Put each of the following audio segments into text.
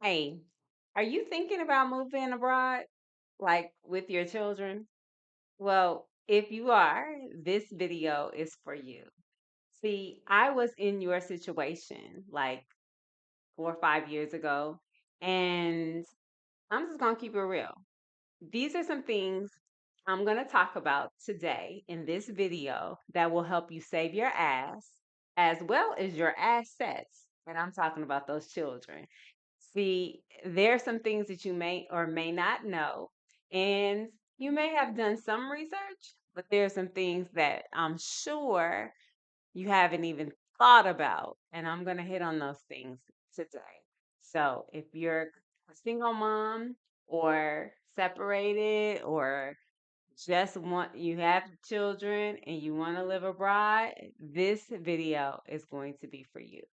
Hey, are you thinking about moving abroad, like with your children? Well, if you are, this video is for you. See, I was in your situation like 4 or 5 years ago, and I'm just gonna keep it real. These are some things I'm going to talk about today in this video that will help you save your ass as well as your assets. And I'm talking about those children. See, there are some things that you may or may not know, and you may have done some research, but there are some things that I'm sure you haven't even thought about. And I'm going to hit on those things today. So if you're a single mom or separated or just want you have children and you want to live abroad, this video is going to be for you.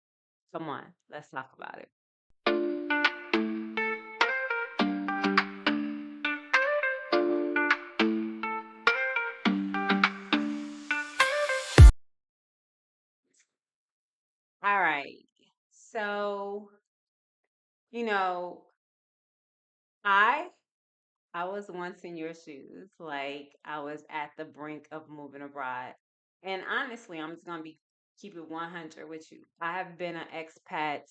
Come on, let's talk about it. All right. So, you know, I I was once in your shoes. Like I was at the brink of moving abroad. And honestly, I'm just gonna be keep it 100 with you. I have been an expat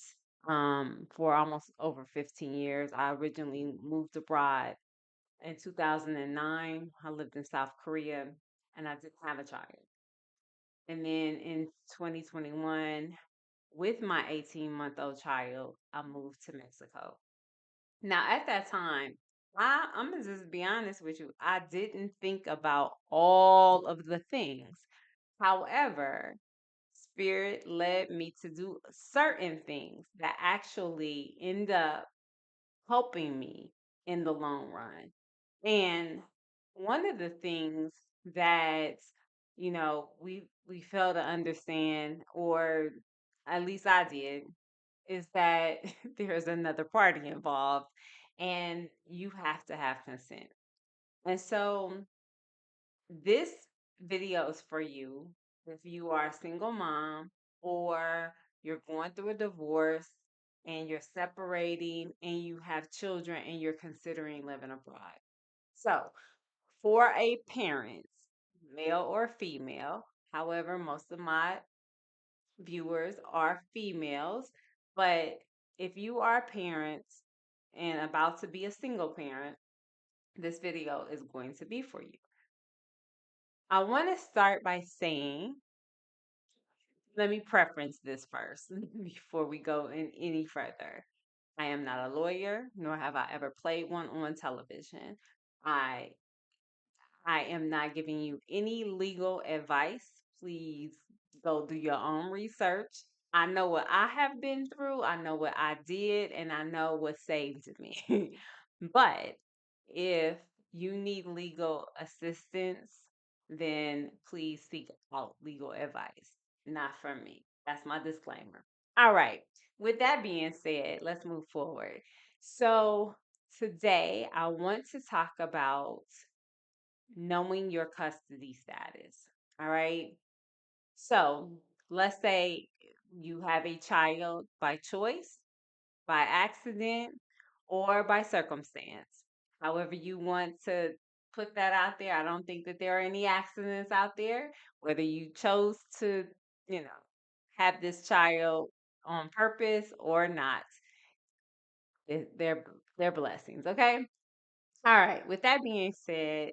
for almost over 15 years. I originally moved abroad in 2009. I lived in South Korea and I didn't have a child. And then in 2021, with my 18-month-old child, I moved to Mexico. Now, at that time, I'm gonna just be honest with you. I didn't think about all of the things. However, Spirit led me to do certain things that actually end up helping me in the long run. And one of the things that we fail to understand, or at least I did, is that there's another party involved and you have to have consent. And so this video is for you if you are a single mom or you're going through a divorce and you're separating and you have children and you're considering living abroad. So, for a parent, male or female, however, most of my viewers are females, but if you are a parent and about to be a single parent, this video is going to be for you. I want to start by saying, let me preference this first before we go in any further. I am not a lawyer, nor have I ever played one on television. I I am not giving you any legal advice. Please go do your own research. I know what I have been through, I know what I did, and I know what saved me. But if you need legal assistance, then please seek out legal advice, not from me. That's my disclaimer. All right. With that being said, let's move forward. So, today I want to talk about knowing your custody status. All right. So let's say you have a child by choice, by accident, or by circumstance. However, you want to put that out there. I don't think that there are any accidents out there, whether you chose to, you know, have this child on purpose or not. They're blessings. Okay. All right. With that being said,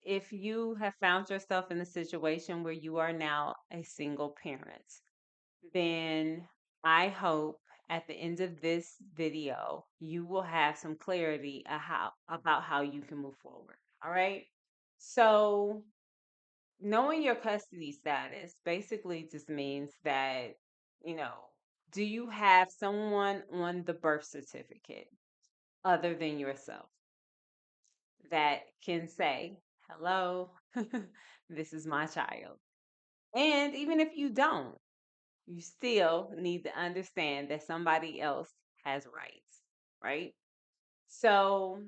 if you have found yourself in a situation where you are now a single parent, then I hope at the end of this video, you will have some clarity about how you can move forward. All right. So, knowing your custody status basically just means that, you know, do you have someone on the birth certificate other than yourself that can say, hello, this is my child? And even if you don't, you still need to understand that somebody else has rights, right? So,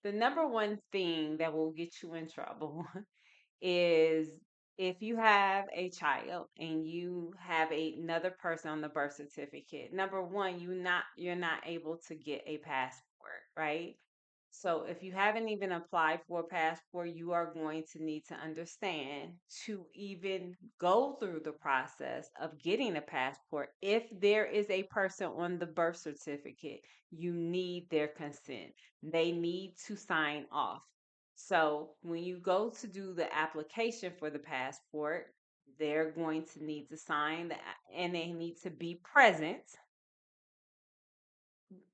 the number one thing that will get you in trouble is if you have a child and you have another person on the birth certificate, number one, you're not able to get a passport, right? So if you haven't even applied for a passport, you are going to need to understand to even go through the process of getting a passport. If there is a person on the birth certificate, you need their consent. They need to sign off. So when you go to do the application for the passport, they're going to need to sign and they need to be present.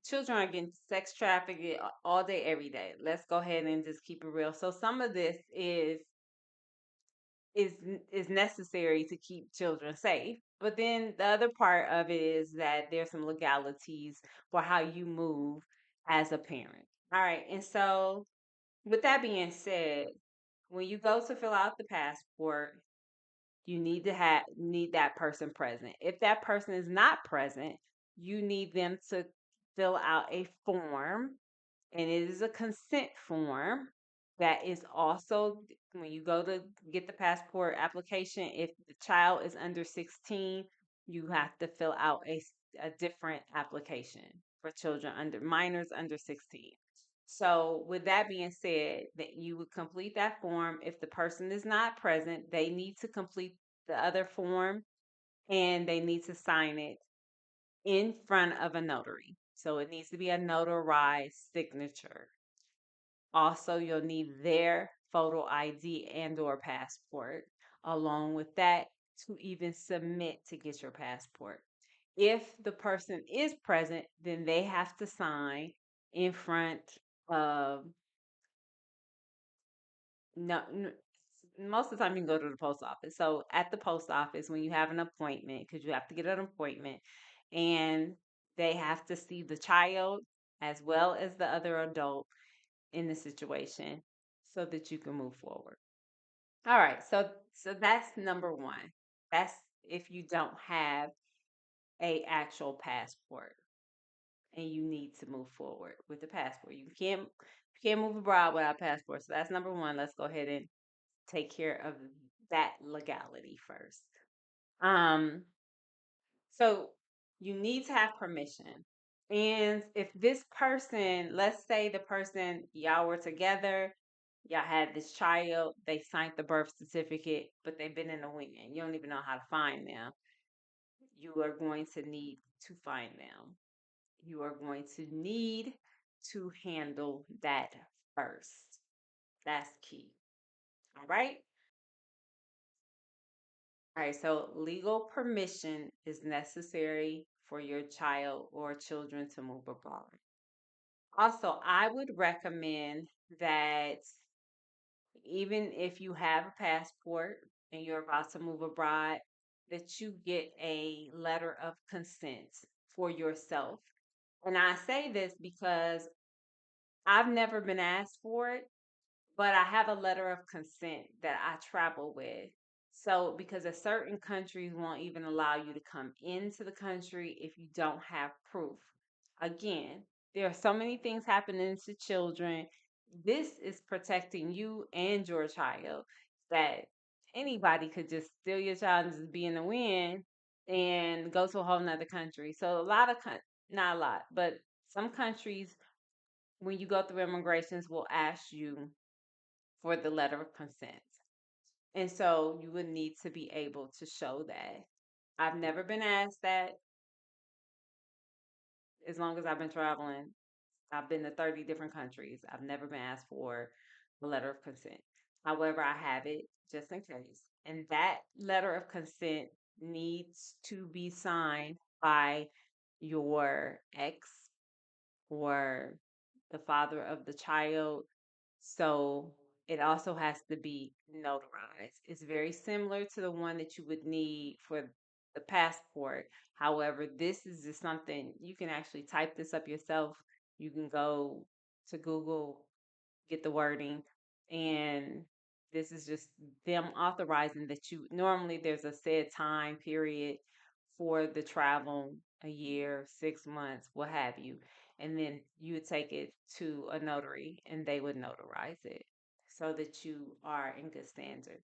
Children are getting sex trafficked all day, every day. Let's go ahead and just keep it real. So some of this is necessary to keep children safe. But then the other part of it is that there's some legalities for how you move as a parent. All right. And so with that being said, when you go to fill out the passport, you need that person present. If that person is not present, you need them to fill out a form, and it is a consent form that is also when you go to get the passport application, if the child is under 16, you have to fill out a different application for children under minors under 16. So, with that being said, that you would complete that form. If the person is not present, they need to complete the other form and they need to sign it in front of a notary. So, it needs to be a notarized signature. Also, you'll need their photo ID and or passport along with that to even submit to get your passport. If the person is present, then they have to sign in front of no, most of the time you can go to the post office. So at the post office, when you have an appointment, because you have to get an appointment, and they have to see the child as well as the other adult in the situation so that you can move forward. All right, so that's number one. That's if you don't have a actual passport and you need to move forward with the passport. You can't move abroad without a passport. So that's number one. Let's go ahead and take care of that legality first. Um, so you need to have permission. And if this person, let's say the person y'all were together, y'all had this child, they signed the birth certificate, but they've been in the wind. You don't even know how to find them. You are going to need to find them. You are going to need to handle that first. That's key. All right. All right, so legal permission is necessary for your child or children to move abroad. Also, I would recommend that even if you have a passport and you're about to move abroad, that you get a letter of consent for yourself. And I say this because I've never been asked for it, but I have a letter of consent that I travel with. So, because a certain countries won't even allow you to come into the country if you don't have proof. Again, there are so many things happening to children. This is protecting you and your child that anybody could just steal your child and just be in the wind and go to a whole nother country. So, a lot of, not a lot, but some countries, when you go through immigrations, will ask you for the letter of consent. And so you would need to be able to show that. I've never been asked that as long as I've been traveling. I've been to 30 different countries. I've never been asked for a letter of consent. However, I have it just in case. And that letter of consent needs to be signed by your ex or the father of the child. So it also has to be notarized. It's very similar to the one that you would need for the passport. However, this is just something you can actually type this up yourself. You can go to Google, get the wording, and this is just them authorizing that you normally there's a set time period for the travel, a year, 6 months, what have you. And then you would take it to a notary and they would notarize it so that you are in good standard.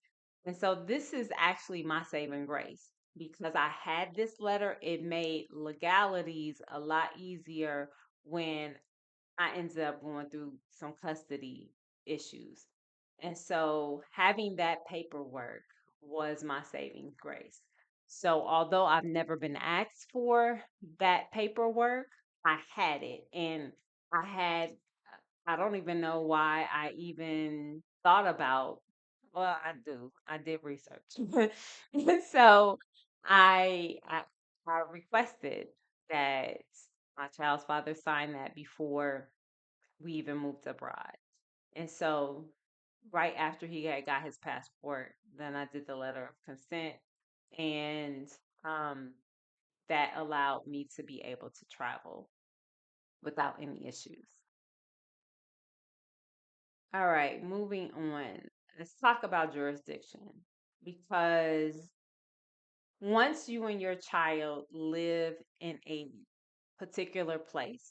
And so this is actually my saving grace because I had this letter. It made legalities a lot easier when I ended up going through some custody issues. And so having that paperwork was my saving grace. So although I've never been asked for that paperwork, I had it. And I had, I don't even know why I even thought about, well, I do. I did research. So I, I, I requested that my child's father sign that before we even moved abroad. And so right after he had got his passport, then I did the letter of consent, and um, that allowed me to be able to travel without any issues. All right, moving on. Let's talk about jurisdiction because once you and your child live in a particular place,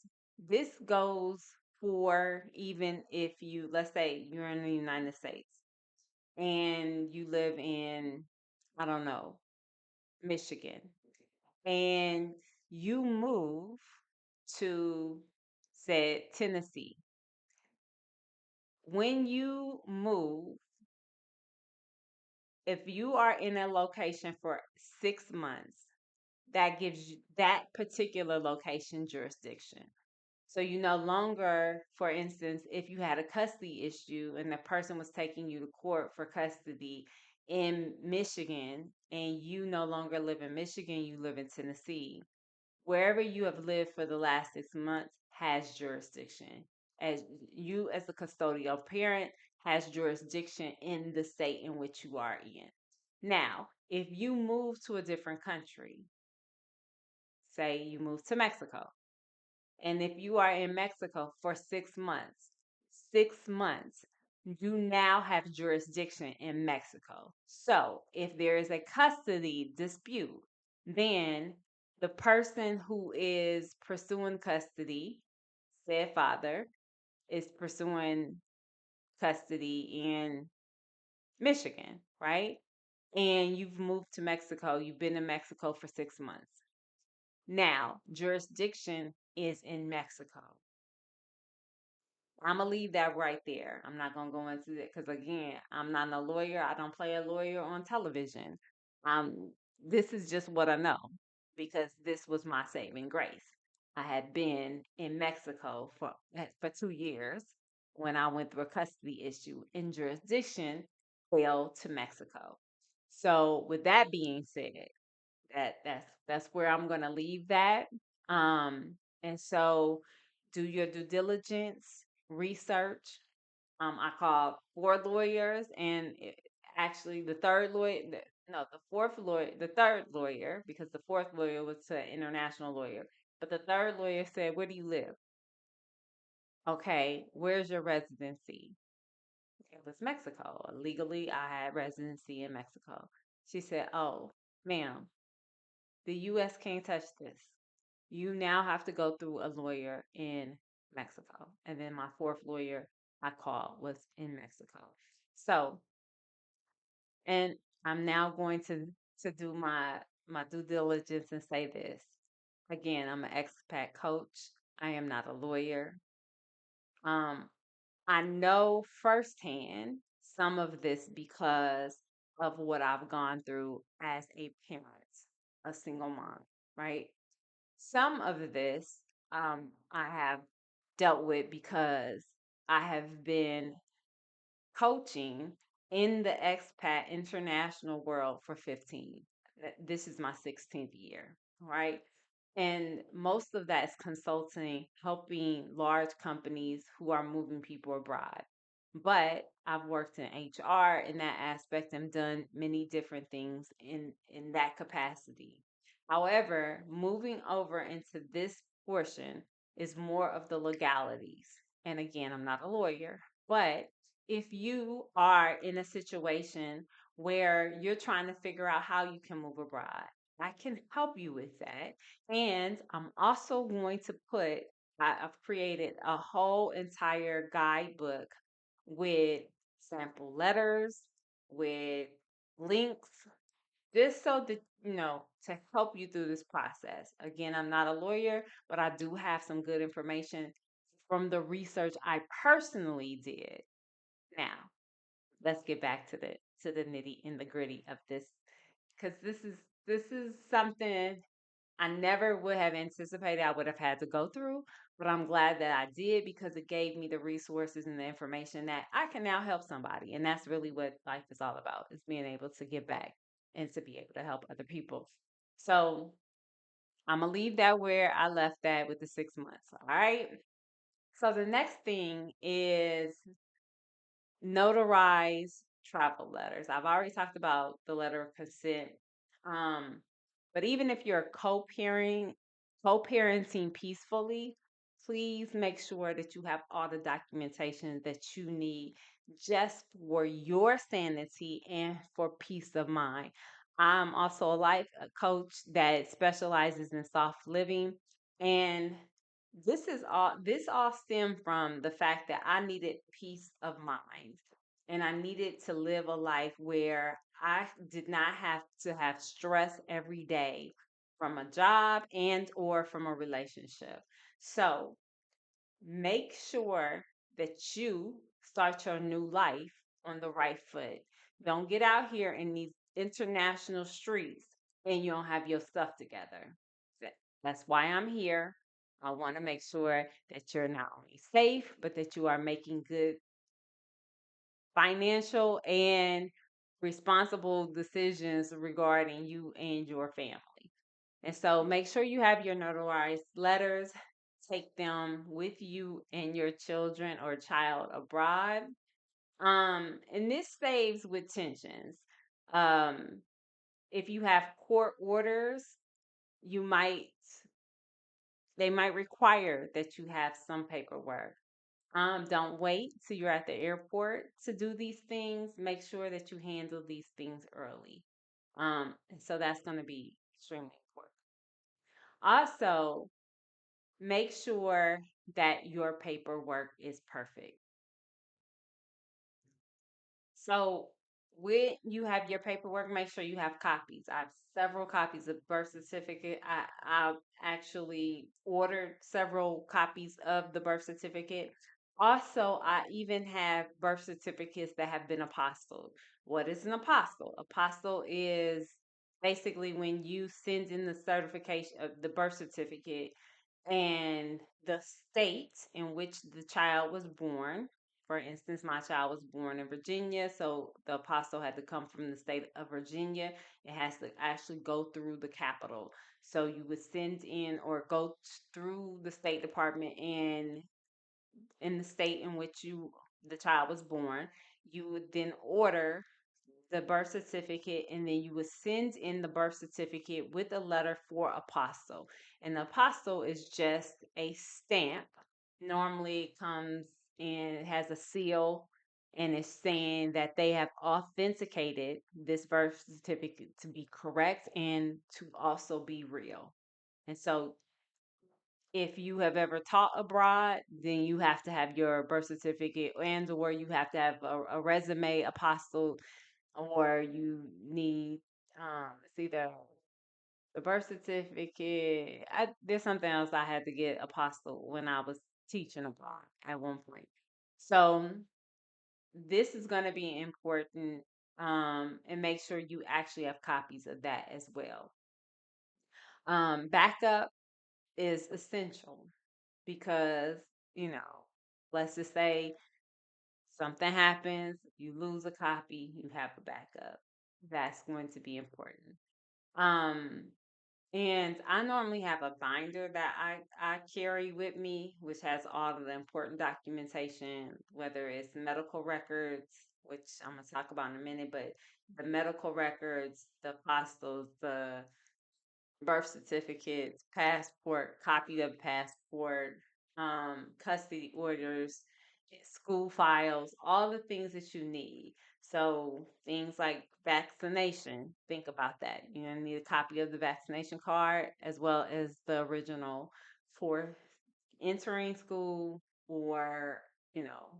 this goes for even if you, let's say you're in the United States and you live in, I don't know, Michigan, and you move to, say, Tennessee. When you move, if you are in a location for 6 months, that gives you that particular location jurisdiction. So you no longer, for instance, if you had a custody issue and the person was taking you to court for custody in Michigan and you no longer live in Michigan, you live in Tennessee, wherever you have lived for the last 6 months has jurisdiction. As you, as the custodial parent, has jurisdiction in the state in which you are in. Now, if you move to a different country, say you move to Mexico, and if you are in Mexico for 6 months, you now have jurisdiction in Mexico. So if there is a custody dispute, then the person who is pursuing custody, said father, is pursuing custody in Michigan, right? And you've moved to Mexico, you've been in Mexico for 6 months. Now, jurisdiction is in Mexico. I'm gonna leave that right there. I'm not gonna go into it because again, I'm not a lawyer. I don't play a lawyer on television. Um, this is just what I know because this was my saving grace. I had been in Mexico for 2 years when I went through a custody issue in jurisdiction fell to Mexico. So with that being said, that's where I'm gonna leave that. Um, and so do your due diligence, research. I called 4 lawyers, and actually the third lawyer, no, the fourth lawyer, the third lawyer, because the fourth lawyer was an international lawyer, but the third lawyer said, "Where do you live?" Okay, where's your residency? It was Mexico. Legally, I had residency in Mexico. She said, "Oh, ma'am, the U.S. can't touch this. You now have to go through a lawyer in Mexico." And then my fourth lawyer I called was in Mexico. So, and I'm now going to do my due diligence and say this. Again, I'm an expat coach. I am not a lawyer. Um, I know firsthand some of this because of what I've gone through as a parent, a single mom, right? Some of this I have dealt with because I have been coaching in the expat international world for 15. This is my 16th year, right? And most of that is consulting, helping large companies who are moving people abroad. But I've worked in HR in that aspect and done many different things in that capacity. However, moving over into this portion is more of the legalities. And again, I'm not a lawyer, but if you are in a situation where you're trying to figure out how you can move abroad, I can help you with that. And I'm also going to I've created a whole entire guidebook with sample letters, with links, just so that, to help you through this process. Again, I'm not a lawyer, but I do have some good information from the research I personally did. Now, let's get back to the nitty and the gritty of this, because this is something I never would have anticipated I would have had to go through, but I'm glad that I did because it gave me the resources and the information that I can now help somebody. And that's really what life is all about, is being able to give back and to be able to help other people. So I'm gonna leave that where I left that with the 6 months. All right. So the next thing is notarize travel letters. I've already talked about the letter of consent. Um, but even if you're co-parenting peacefully, please make sure that you have all the documentation that you need just for your sanity and for peace of mind. I'm also a life coach that specializes in soft living, and this all stemmed from the fact that I needed peace of mind, and I needed to live a life where I did not have to have stress every day from a job and or from a relationship. So, make sure that you start your new life on the right foot. Don't get out here in these international streets and you don't have your stuff together. That's why I'm here. I want to make sure that you're not only safe, but that you are making good financial and responsible decisions regarding you and your family. And so make sure you have your notarized letters. Take them with you and your children or child abroad. And this saves with tensions. Um, if you have court orders, you might they might require that you have some paperwork. Don't wait till you're at the airport to do these things. Make sure that you handle these things early. And so that's going to be extremely important. Also, make sure that your paperwork is perfect. So when you have your paperwork, make sure you have copies. I have several copies of birth certificate. I actually ordered several copies of the birth certificate. Also, I even have birth certificates that have been apostilled. What is an apostle? Apostle is basically when you send in the certification of the birth certificate and the state in which the child was born. For instance, my child was born in Virginia, so the apostle had to come from the state of Virginia. It has to actually go through the capital. So you would send in or go through the State Department and in the state in which the child was born. You would then order the birth certificate, and then you would send in the birth certificate with a letter for apostle. And the apostle is just a stamp. Normally it comes and it has a seal, and it's saying that they have authenticated this birth certificate to be correct and to also be real. And so if you have ever taught abroad, then you have to have your birth certificate and or you have to have a resume apostle, or you need it's either the birth certificate. There's something else I had to get apostle when I was teaching abroad at one point. So this is going to be important, and make sure you actually have copies of that as well. Backup is essential because, you know, let's just say something happens, you lose a copy, you have a backup. That's going to be important. Um, and I normally have a binder that I carry with me, which has all of the important documentation, whether it's medical records, which I'm gonna talk about in a minute, but the medical records, the apostles, the birth certificates, passport, copy of passport, custody orders, school files, all the things that you need. So things like vaccination, think about that. You're gonna need a copy of the vaccination card as well as the original for entering school, or, you know,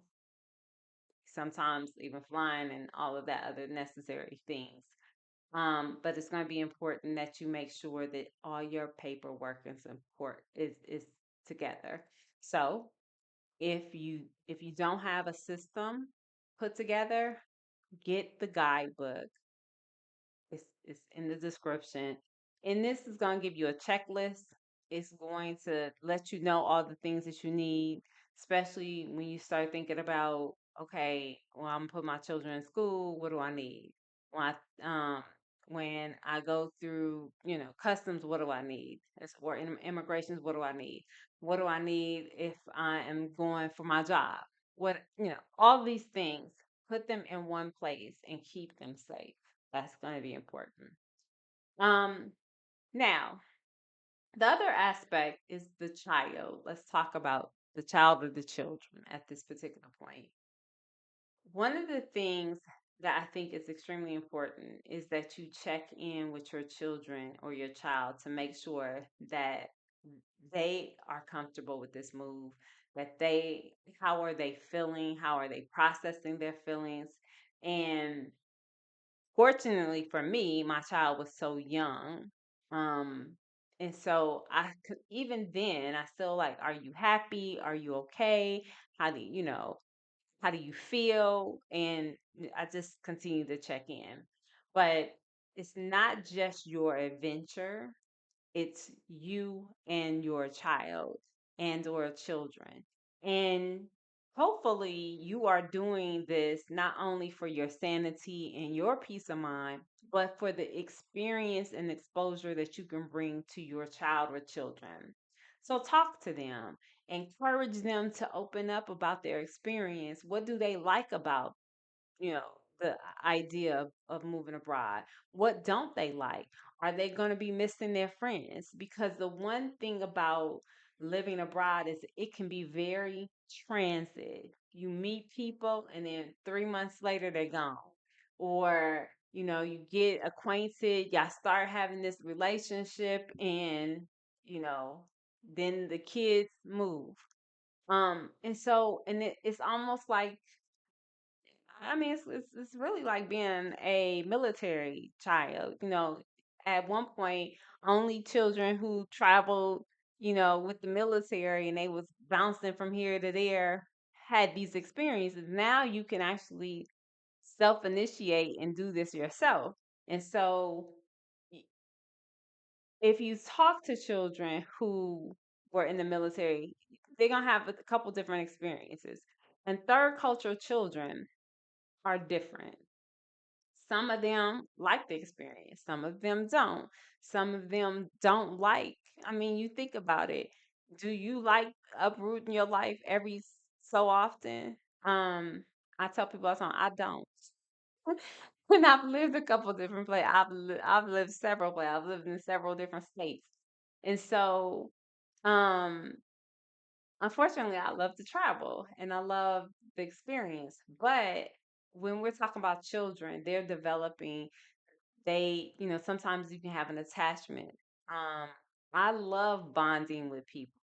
sometimes even flying and all of that other necessary things. But it's going to be important that you make sure that all your paperwork and support is together. So if you don't have a system put together, get the guidebook. It's in the description. And this is going to give you a checklist. It's going to let you know all the things that you need, especially when you start thinking about, okay, well, I'm gonna put my children in school. What do I need? When when I go through, customs, what do I need? Or immigrations, what do I need? What do I need if I am going for my job? All these things, put them in one place and keep them safe. That's going to be important. Um, Now, the other aspect is the child. Let's talk about the child or the children at this particular point. One of the things that I think is extremely important is that you check in with your children or your child to make sure that they are comfortable with this move, that how are they feeling? How are they processing their feelings? And fortunately for me, my child was so young. Um, and so even then, I still like, are you happy? Are you okay? How do you feel? And I just continue to check in. But it's not just your adventure, it's you and your child and or children. And hopefully you are doing this not only for your sanity and your peace of mind, but for the experience and exposure that you can bring to your child or children. So talk to them, encourage them to open up about their experience. What do they like about you know, the idea of moving abroad? What don't they like? Are they going to be missing their friends? Because the one thing about living abroad is it can be very transit. You meet people and then 3 months later they're gone. Or, you get acquainted, y'all start having this relationship and, you know, then the kids move. It's almost like I mean, it's really like being a military child. At one point, only children who traveled, with the military and they was bouncing from here to there had these experiences. Now you can actually self-initiate and do this yourself. And so, y- if you talk to children who were in the military, they're gonna have a couple different experiences. And third cultural children are different. Some of them like the experience, some of them don't. Some of them don't like. I mean, you think about it. Do you like uprooting your life every so often? I tell people all the time, I don't. And I've lived a couple different places. I've lived several places. I've lived in several different states. And so, um, unfortunately, I love to travel and I love the experience. But when we're talking about children, they're developing, sometimes you can have an attachment. Um, I love bonding with people.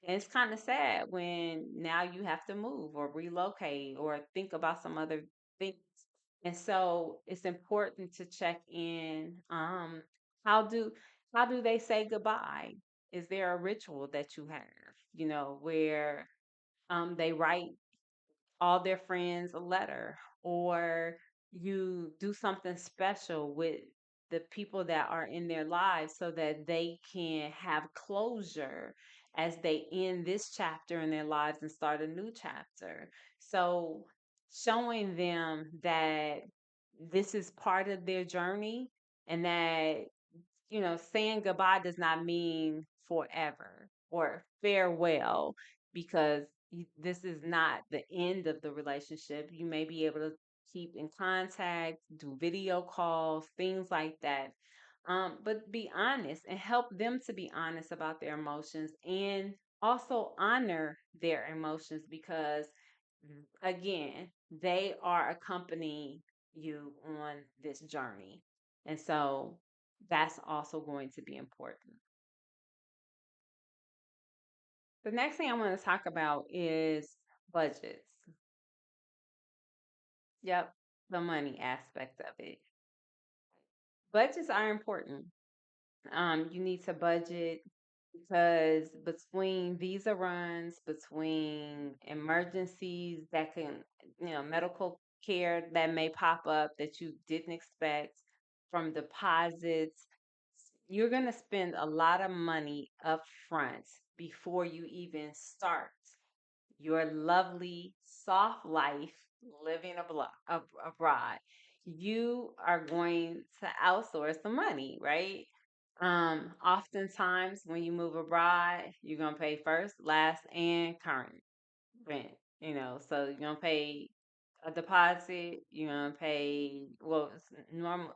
And it's kind of sad when now you have to move or relocate or think about some other things. And so it's important to check in. How do how do they say goodbye? Is there a ritual that you have, where they write all their friends a letter, or you do something special with the people that are in their lives so that they can have closure as they end this chapter in their lives and start a new chapter. So showing them that this is part of their journey and that saying goodbye does not mean forever or farewell, because this is not the end of the relationship. You may be able to keep in contact, do video calls, things like that. But be honest and help them to be honest about their emotions and also honor their emotions because, again, they are accompanying you on this journey. And so that's also going to be important. The next thing I want to talk about is budgets. Yep, the money aspect of it. Budgets are important. You need to budget because between visa runs, between emergencies that can, medical care that may pop up that you didn't expect, from deposits, you're going to spend a lot of money up front before you even start your lovely, soft life living abroad. You are going to outsource the money, right? Oftentimes when you move abroad, you're gonna pay first, last, and current rent. So you're gonna pay a deposit. You're gonna pay it's normal.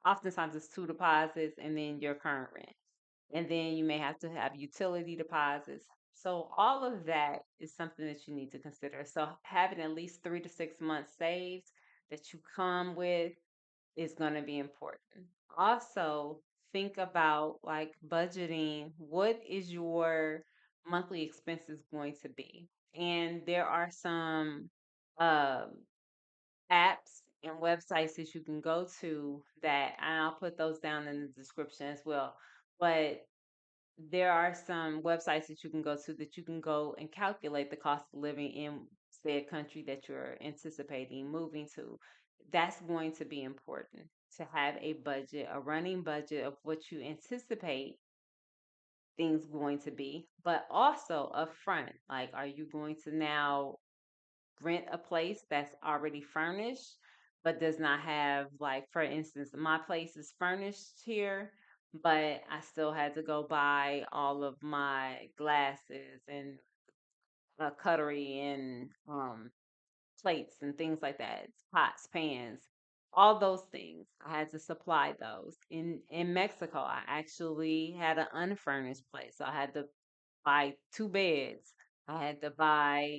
Oftentimes it's two deposits and then your current rent, and then you may have to have utility deposits. So all of that is something that you need to consider. So having at least 3 to 6 months saved that you come with is going to be important. Also, think about like budgeting. What is your monthly expenses going to be? And there are some um, apps and websites that you can go to that, and I'll put those down in the description as well. But there are some websites that you can go to that you can go and calculate the cost of living in said country that you're anticipating moving to. That's going to be important to have a budget, a running budget of what you anticipate things going to be, but also upfront. Like, are you going to now rent a place that's already furnished but does not have, like, for instance, my place is furnished here, but I still had to go buy all of my glasses and cutlery and plates and things like that, pots, pans, all those things. I had to supply those. In Mexico, I actually had an unfurnished place, so I had to buy two beds. I had to buy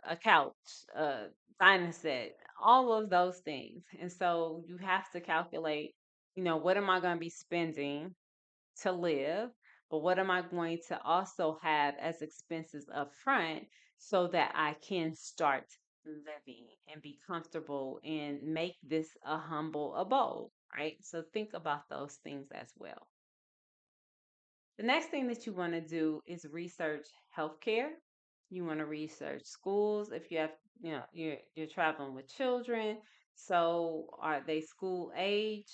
a couch, a dining set, all of those things. And so you have to calculate, what am I going to be spending to live, but what am I going to also have as expenses up front so that I can start living and be comfortable and make this a humble abode, right? So think about those things as well. The next thing that you want to do is research healthcare. You want to research schools if you have, you're traveling with children. So are they school age?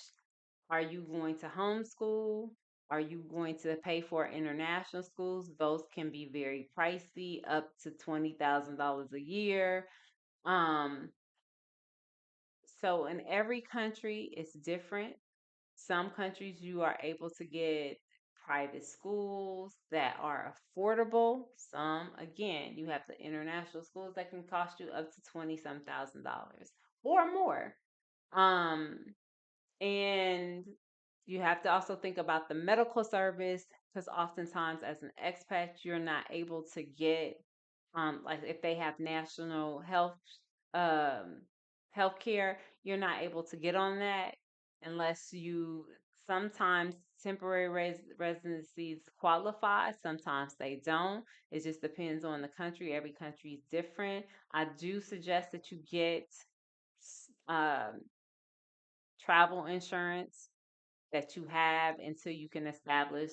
Are you going to homeschool? Are you going to pay for international schools? Those can be very pricey, up to $20,000 a year. Um, so in every country, it's different. Some countries you are able to get private schools that are affordable. Some, again, you have the international schools that can cost you up to 20 some thousand dollars or more. Um, and you have to also think about the medical service because oftentimes as an expat, you're not able to get like if they have national um health care, you're not able to get on that unless you sometimes temporary residencies qualify, sometimes they don't. It just depends on the country. Every country is different. I do suggest that you get um travel insurance that you have until you can establish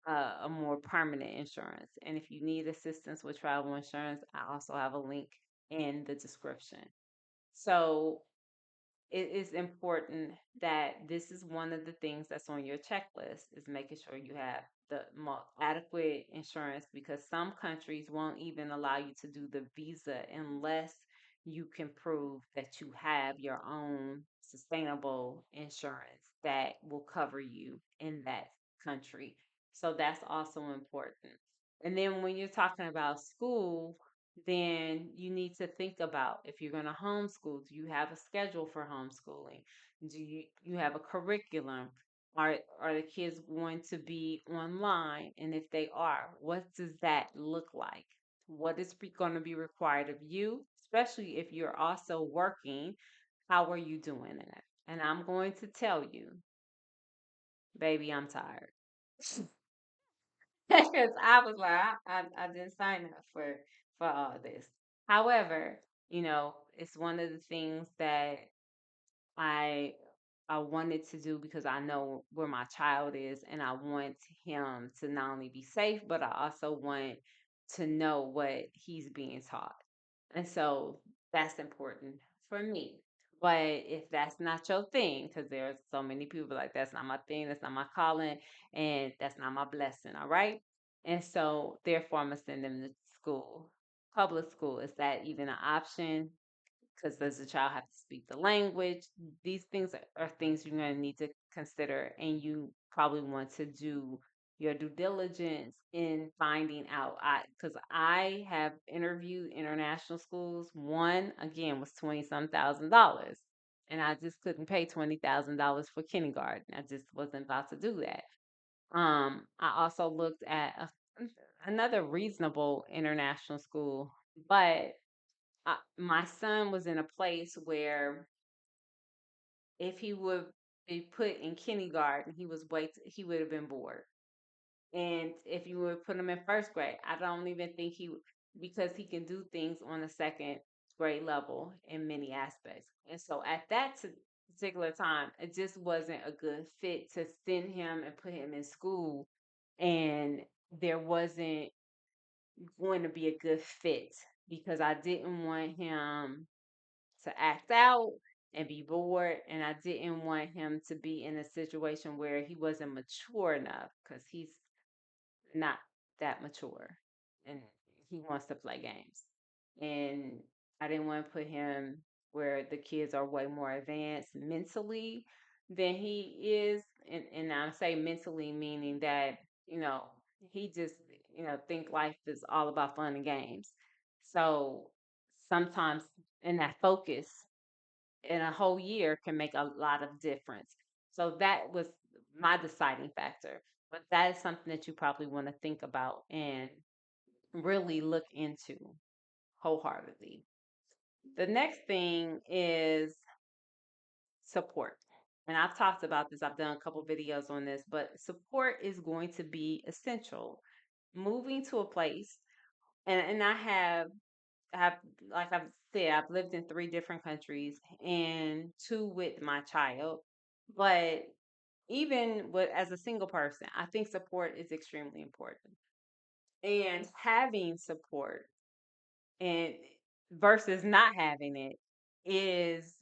a more permanent insurance. And if you need assistance with travel insurance, I also have a link in the description. So it is important that this is one of the things that's on your checklist is making sure you have the adequate insurance because some countries won't even allow you to do the visa unless you can prove that you have your own sustainable insurance that will cover you in that country. So that's also important. And then when you're talking about school, then you need to think about if you're going to homeschool, do you have a schedule for homeschooling? Do you have a curriculum? Are the kids going to be online? And if they are, what does that look like? What is going to be required of you, especially if you're also working? How are you doing it? And I'm going to tell you, baby, I'm tired. Because I was like, I didn't sign up for all this. However, It's one of the things that I I wanted to do because I know where my child is and I want him to not only be safe, but I also want to know what he's being taught. And so that's important for me. But if that's not your thing, because there's so many people like that's not my thing, that's not my calling, and that's not my blessing, all right? And so therefore I'm gonna send them to school. Public school. Is that even an option? Because does the child have to speak the language? These things are things you're going to need to consider, and you probably want to do your due diligence in finding out. Because I have interviewed international schools. One again was 20 some thousand dollars, and I just couldn't pay $20,000 for kindergarten. I just wasn't about to do that. I also looked at another reasonable international school, but my son was in a place where if he would be put in kindergarten, he would have been bored. And if you would put him in first grade, I don't even think because he can do things on a second grade level in many aspects. And so at that particular time, it just wasn't a good fit to send him and put him in school, and there wasn't going to be a good fit because I didn't want him to act out and be bored. And I didn't want him to be in a situation where he wasn't mature enough because he's not that mature and he wants to play games. And I didn't want to put him where the kids are way more advanced mentally than he is. And I say mentally meaning that, you know, he just, think life is all about fun and games. So sometimes in that focus in a whole year can make a lot of difference. So that was my deciding factor. But that is something that you probably want to think about and really look into wholeheartedly. The next thing is support. And I've talked about this, I've done a couple videos on this, but support is going to be essential. Moving to a place, and have like I've said, I've lived in 3 different countries and 2 with my child. But even with as a single person, I think support is extremely important. And having support and versus not having it is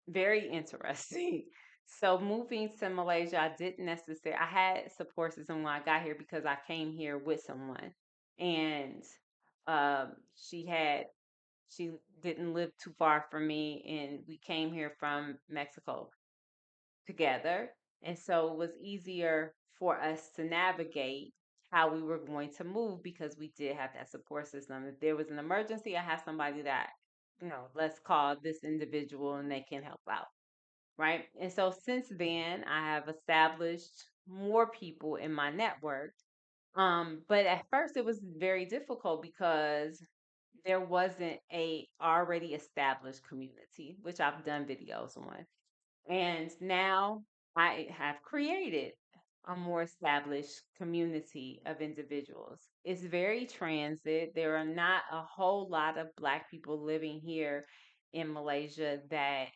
very interesting. So moving to Malaysia, I didn't necessarily I had support system when I got here because I came here with someone. And um she had she didn't live too far from me and we came here from Mexico together. And so it was easier for us to navigate how we were going to move because we did have that support system. If there was an emergency, I have somebody that, let's call this individual and they can help out. Right. And so since then, I have established more people in my network. But at first it was very difficult because there wasn't a already established community, which I've done videos on. And now I have created a more established community of individuals. It's very transit. There are not a whole lot of Black people living here in Malaysia that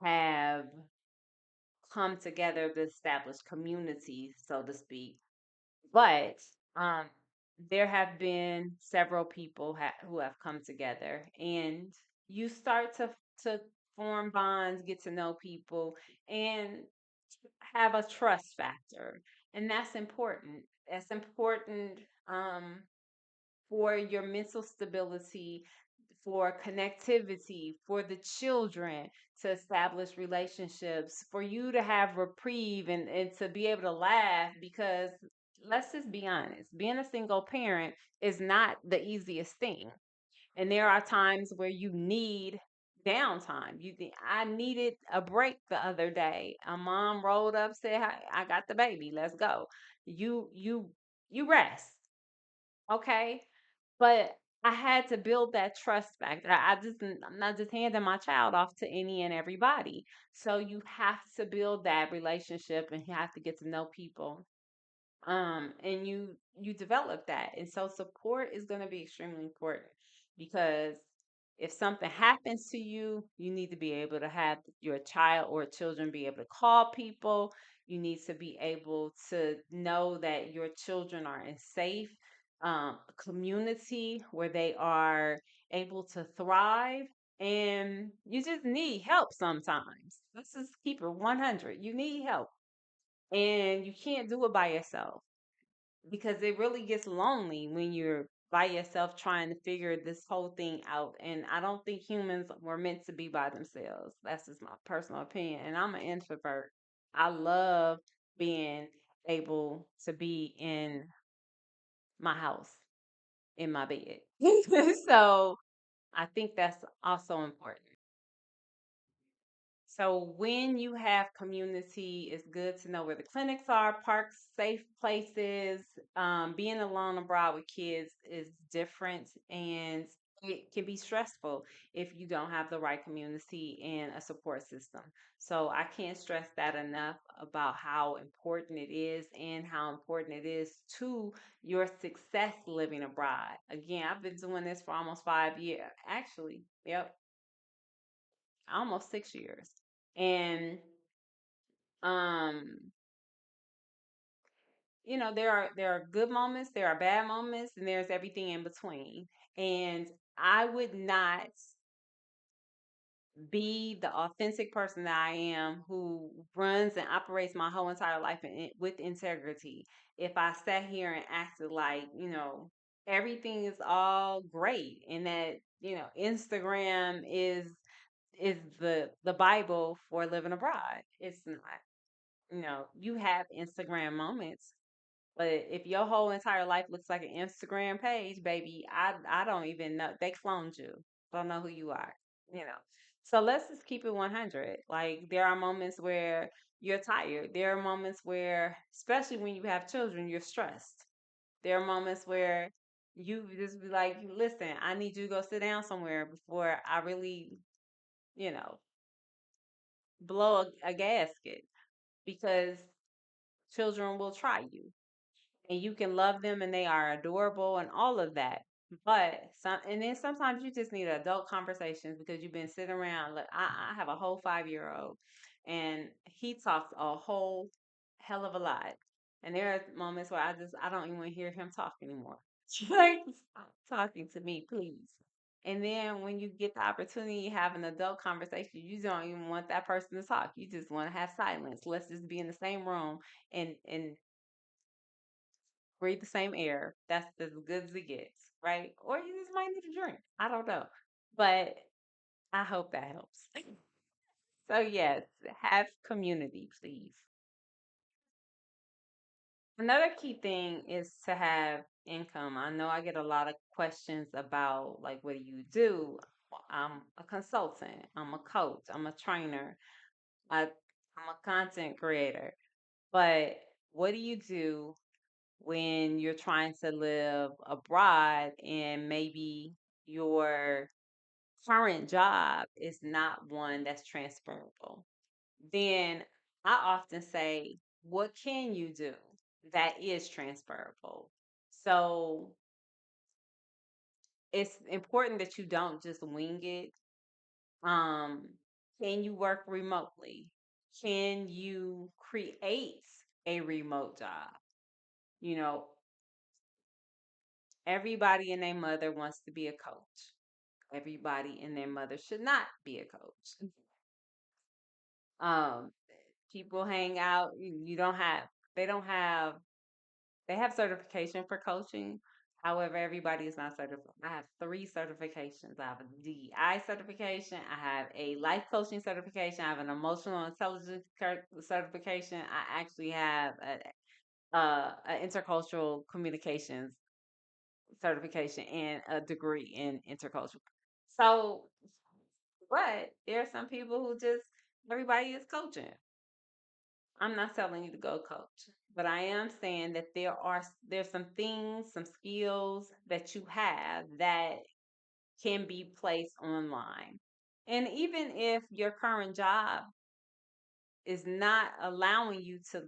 have come together to establish communities, so to speak. But um, there have been several people who have come together, and you start to form bonds, get to know people, and have a trust factor, and that's important. That's important for your mental stability, for connectivity, for the children to establish relationships, for you to have reprieve and to be able to laugh because let's just be honest, being a single parent is not the easiest thing. And there are times where you need downtime. I needed a break the other day. A mom rolled up, said, I got the baby. Let's go. You rest. Okay. But I had to build that trust factor. I'm not just handing my child off to any and everybody. So you have to build that relationship and you have to get to know people. And you develop that. And so support is going to be extremely important. because if something happens to you, you need to be able to have your child or children be able to call people. You need to be able to know that your children are in safe community where they are able to thrive. And you just need help sometimes. Let's just keep it 100. You need help, and you can't do it by yourself because it really gets lonely when you're by yourself trying to figure this whole thing out. And I don't think humans were meant to be by themselves. That's just my personal opinion. And I'm an introvert. I love being able to be in my house, in my bed. So I think that's also important. So when you have community, it's good to know where the clinics are, parks, safe places. Being alone abroad with kids is different, and it can be stressful if you don't have the right community and a support system. So I can't stress that enough about how important it is and how important it is to your success living abroad. Again, I've been doing this for almost 5 years. Actually, yep, almost 6 years. And um there are good moments, there are bad moments, and there's everything in between. And I would not be the authentic person that I am, who runs and operates my whole entire life with integrity, if I sat here and acted like everything is all great, and that Instagram is the Bible for living abroad. It's not. You have Instagram moments, but if your whole entire life looks like an Instagram page, baby, I don't even know. They cloned you. Don't know who you are, you know. So let's just keep it 100. Like, there are moments where you're tired. There are moments where, especially when you have children, you're stressed. There are moments where you just be like, listen, I need you to go sit down somewhere before I really, you know, blow a gasket, because children will try you, and you can love them and they are adorable and all of that. But and then sometimes you just need adult conversations because you've been sitting around. Look, I have a whole 5-year-old, and he talks a whole hell of a lot. And there are moments where I don't even want to hear him talk anymore. Like, stop talking to me, please. And then when you get the opportunity to have an adult conversation, you don't even want that person to talk. You just want to have silence. Let's just be in the same room and breathe the same air. That's as good as it gets, right? Or you just might need a drink. I don't know. But I hope that helps. So, yes, have community, please. Another key thing is to have income. I know I get a lot of questions about, like, what do you do? I'm a consultant, I'm a coach, I'm a trainer, I'm a content creator. But what do you do when you're trying to live abroad and maybe your current job is not one that's transferable? Then I often say, what can you do that is transferable? So it's important that you don't just wing it. Um, can you work remotely? Can you create a remote job? You know, everybody and their mother wants to be a coach. Everybody and their mother should not be a coach. Um, People hang out. You don't have. They don't have. They have certification for coaching. However, everybody is not certified. I have 3 certifications. I have a DEI certification. I have a life coaching certification. I have an emotional intelligence certification. I actually have a intercultural communications certification and a degree in intercultural. So, but there are some people who just everybody is coaching. I'm not telling you to go coach, but I am saying that there's some things, some skills that you have that can be placed online. And even if your current job is not allowing you to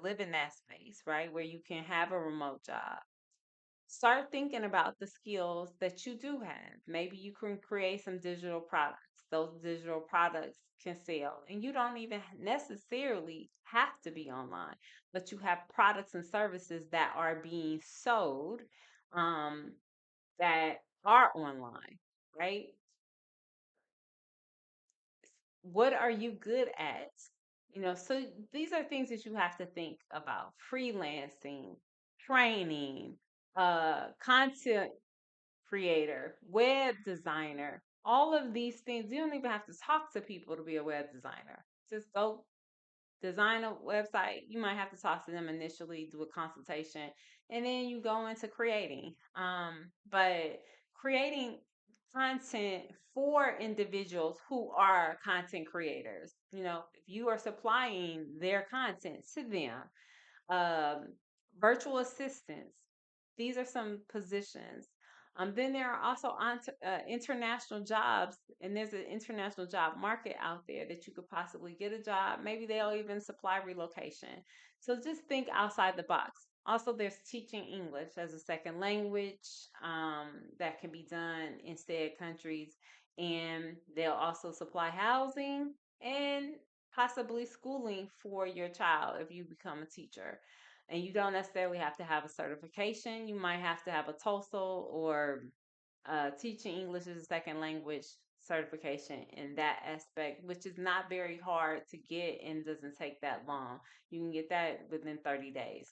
live in that space, right, where you can have a remote job, start thinking about the skills that you do have. Maybe you can create some digital products. Those digital products can sell, and you don't even necessarily have to be online, but you have products and services that are being sold um, that are online, right? What are you good at? So these are things that you have to think about: freelancing, training, content creator, web designer, all of these things. You don't even have to talk to people to be a web designer. Just go design a website. You might have to talk to them initially, do a consultation, and then you go into creating. But creating content for individuals who are content creators. If you are supplying their content to them, um, virtual assistants. These are some positions. Then there are also international jobs, and there's an international job market out there that you could possibly get a job. Maybe they'll even supply relocation. So just think outside the box. Also, there's teaching English as a second language that can be done in said countries, and they'll also supply housing and possibly schooling for your child if you become a teacher. And you don't necessarily have to have a certification. You might have to have a TOEFL or teaching English as a second language certification in that aspect, which is not very hard to get and doesn't take that long. You can get that within 30 days.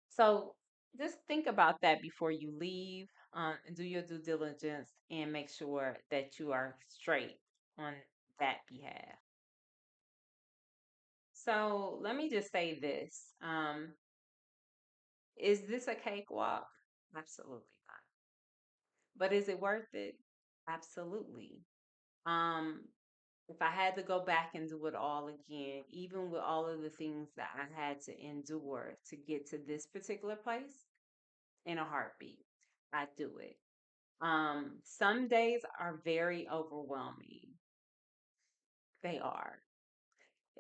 So just think about that before you leave, and do your due diligence and make sure that you are straight on that behalf. So let me just say this. Is this a cakewalk? Absolutely not. But is it worth it? Absolutely. Um, if I had to go back and do it all again, even with all of the things that I had to endure to get to this particular place, in a heartbeat, I'd do it. Some days are very overwhelming. They are,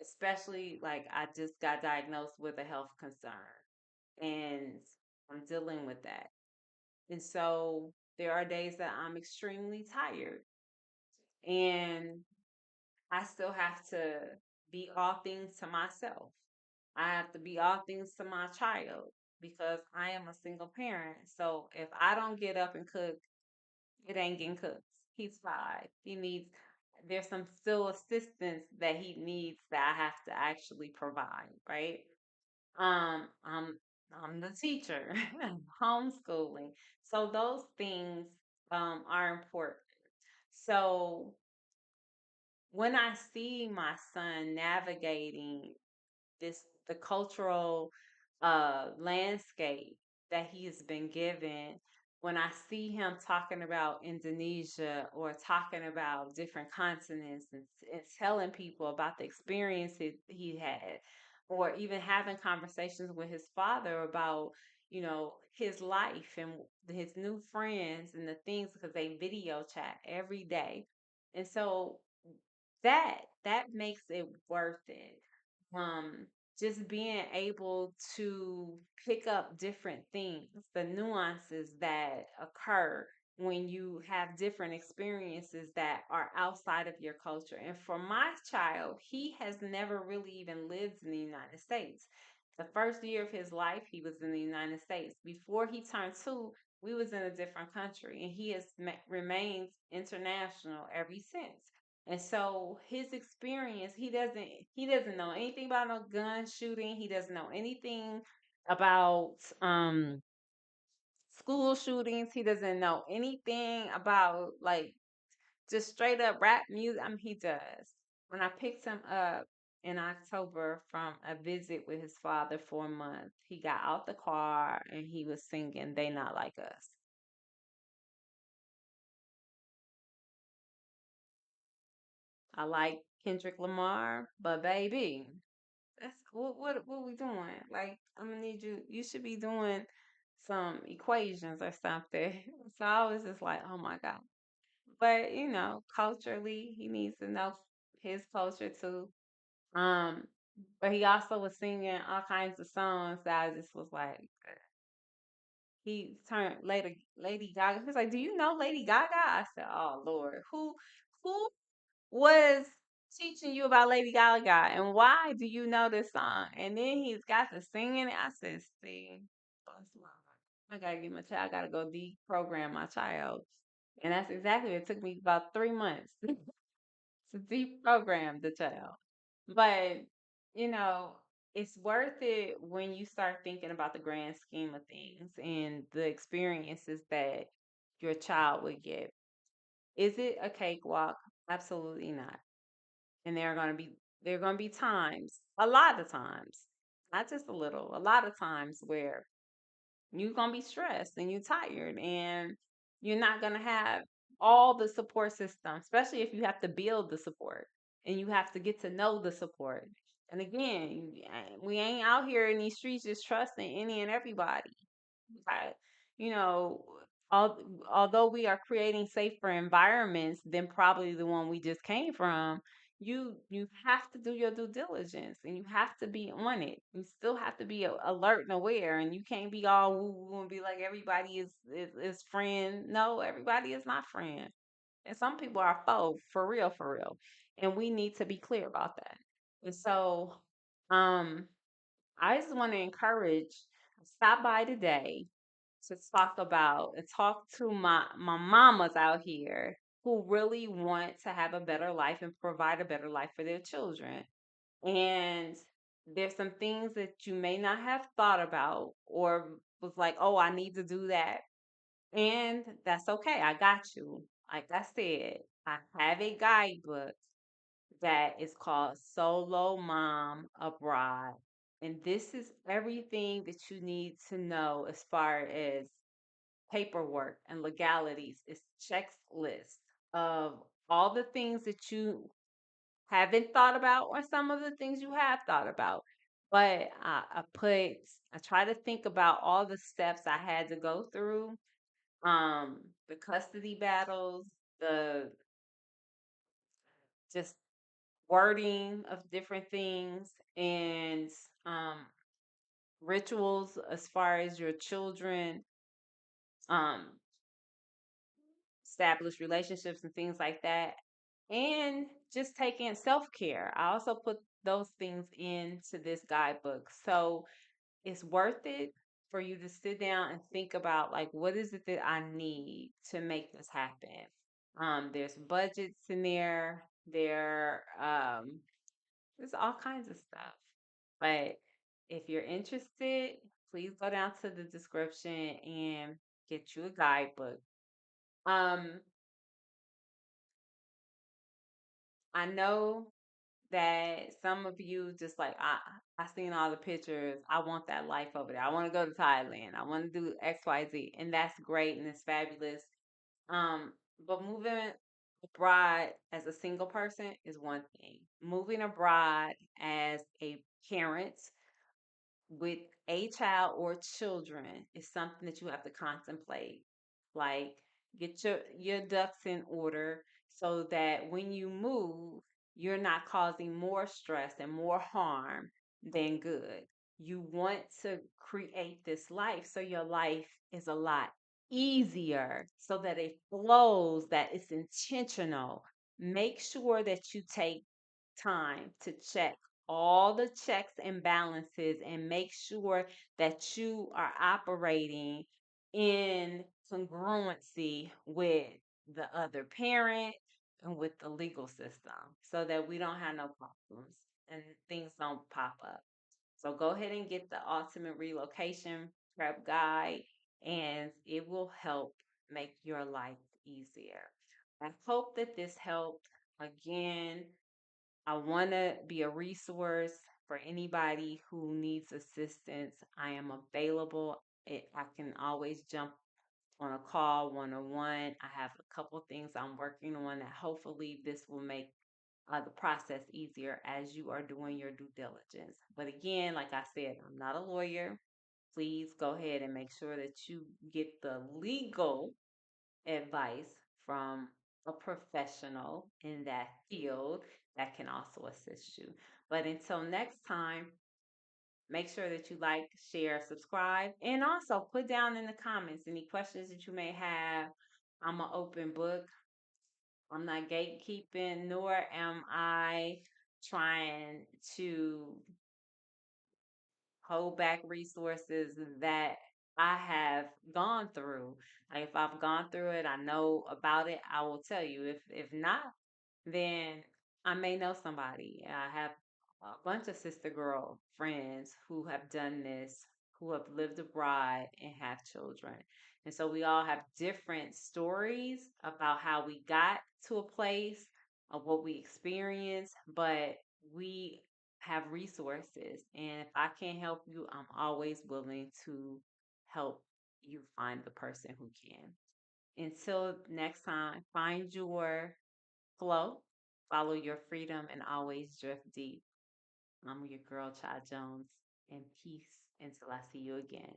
especially like I just got diagnosed with a health concern and I'm dealing with that. And so there are days that I'm extremely tired and I still have to be all things to myself. I have to be all things to my child because I am a single parent. So if I don't get up and cook, it ain't getting cooked. He's 5. There's some still assistance that he needs that I have to actually provide, right? Um, I'm I'm the teacher, homeschooling. So those things are important. So when I see my son navigating the cultural landscape that he has been given, when I see him talking about Indonesia or talking about different continents and telling people about the experiences he had, or even having conversations with his father about, his life and his new friends and the things because they video chat every day. And so that makes it worth it. Just being able to pick up different things, the nuances that occur when you have different experiences that are outside of your culture. And for my child, he has never really even lived in the United States. The first year of his life, he was in the United States. Before he turned 2, we was in a different country, and he has remained international ever since. And so his experience, he doesn't know anything about no gun shooting. He doesn't know anything about school shootings. He doesn't know anything about like just straight up rap music. I mean, he does. When I picked him up in October from a visit with his father for a month, he got out the car and he was singing "They Not Like Us." I like Kendrick Lamar, but baby, that's what we doing? Like, I'm gonna need you. You should be doing some equations or something. So I was just like, oh my God. But culturally, he needs to know his culture too. Um, but he also was singing all kinds of songs that I just was like, he turned Lady Gaga. He was like, "Do you know Lady Gaga?" I said, "Oh Lord, who was teaching you about Lady Gaga, and why do you know this song?" And then he's got to singing it. I said, "See, that's why I gotta get my child. I gotta go deprogram my child." And that's exactly it. Took me about 3 months to deprogram the child. But, you know, it's worth it when you start thinking about the grand scheme of things and the experiences that your child would get. Is it a cakewalk? Absolutely not. And there are going to be times, a lot of times, not just a little, a lot of times where you're gonna be stressed and you're tired and you're not gonna have all the support system, especially if you have to build the support and you have to get to know the support. And again, we ain't out here in these streets just trusting any and everybody. I, you know, although we are creating safer environments than probably the one we just came from, you have to do your due diligence and you have to be on it. You still have to be alert and aware, and you can't be all woo woo and be like everybody is friend. No, everybody is not friend, and some people are foe for real, and we need to be clear about that. And so, um, I just want to encourage, stop by today to talk about and talk to my mamas out here who really want to have a better life and provide a better life for their children. And there's some things that you may not have thought about or was like, "Oh, I need to do that." And that's okay. I got you. Like I said, I have a guidebook that is called Solo Mom Abroad. And this is everything that you need to know as far as paperwork and legalities. It's checklist of all the things that you haven't thought about or some of the things you have thought about. But I try to think about all the steps I had to go through, the custody battles, the just wording of different things, and um, rituals as far as your children um, establish relationships and things like that, and just taking self care. I also put those things into this guidebook. So it's worth it for you to sit down and think about like what is it that I need to make this happen. There's budgets in there. There's all kinds of stuff. But if you're interested, please go down to the description and get you a guidebook. Um, I know that some of you just like I seen all the pictures. I want that life over there. I want to go to Thailand. I want to do XYZ. And that's great and it's fabulous. Um, but moving abroad as a single person is one thing. Moving abroad as a parent with a child or children is something that you have to contemplate. Like get your ducks in order so that when you move, you're not causing more stress and more harm than good. You want to create this life so your life is a lot easier so that it flows, that it's intentional. Make sure that you take time to check all the checks and balances and make sure that you are operating in congruency with the other parent and with the legal system so that we don't have no problems and things don't pop up. So go ahead and get the ultimate relocation prep guide and it will help make your life easier. I hope that this helped. Again, I want to be a resource for anybody who needs assistance. I am available. I can always jump on a call one on one. I have a couple things I'm working on that hopefully this will make the process easier as you are doing your due diligence. But again, like I said, I'm not a lawyer. Please go ahead and make sure that you get the legal advice from a professional in that field that can also assist you. But until next time, Make sure that you like, share, subscribe, and also put down in the comments any questions that you may have. I'm an open book. I'm not gatekeeping, nor am I trying to hold back resources that I have gone through. Like if I've gone through it, I know about it, I will tell you. If not, then I may know somebody. I have a bunch of sister girl friends who have done this, who have lived abroad and have children. And so we all have different stories about how we got to a place, of what we experienced, but we have resources. And if I can't help you, I'm always willing to help you find the person who can. Until next time, find your flow, follow your freedom, and always drift deep. I'm your girl, Chad Jones, and peace until I see you again.